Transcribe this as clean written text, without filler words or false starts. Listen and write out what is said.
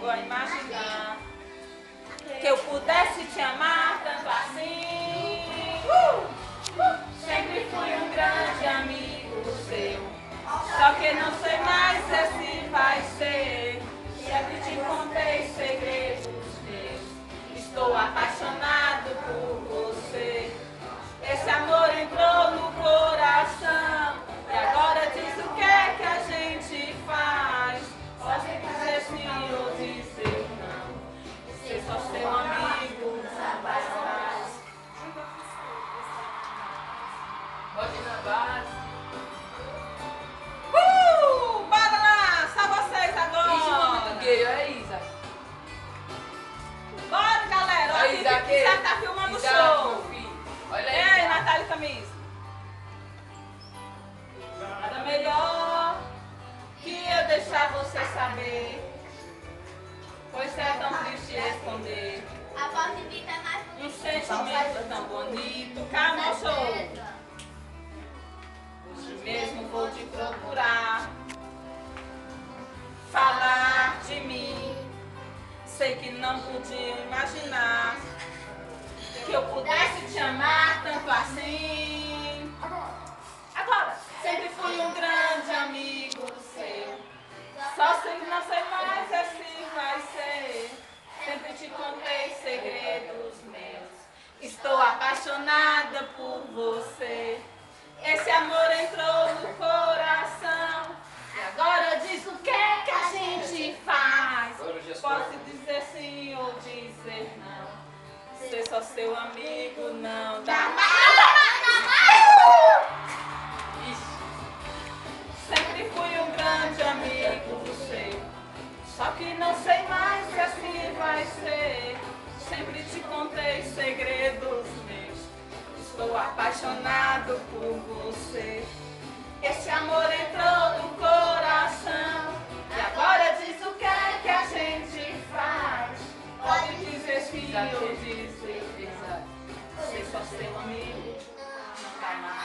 chegou a imaginar que eu pudesse te amar tanto assim. Sempre fui um grande amigo seu, só que não sei mais se vai ser. Sempre te contei segredos meus, estou apaixonado por você. Esse amor entrou no coração e agora diz o que é que a gente faz. Pode dizer sim ou dizer não, ser só seu amigo não basta. Pode ir na base. Bora lá! Só vocês agora! Ixi, não é muito gay, olha aí, Isa. Bora, galera! Ó, Aí, Isa, quem quiser tá filmando o Isa, show! meu filho. Olha aí. Ei, Isa. Natália Camisa! Nada melhor que eu deixar você saber, pois é tão triste esconder A voz de vida é mais um bonita. sentimento tão bonito. Calma, show! Hoje mesmo vou te procurar, falar de mim. Sei que não podia imaginar que eu pudesse te amar tanto assim. Agora, sempre fui um grande amigo seu, só sei que não sei mais se vai ser. Sempre te contei segredos meus, estou apaixonada por você. Esse amor entrou no coração e agora diz o que é que a gente faz. Posso dizer sim ou dizer não, ser só seu amigo não dá Sempre fui um grande amigo seu, só que não sei mais se assim vai ser. Sempre te contei segredos meus, estou apaixonado por você. Esse amor entrou no coração e agora diz o que é que a gente faz. Pode dizer sim ou dizer não, ser só seu amigo não dá mais.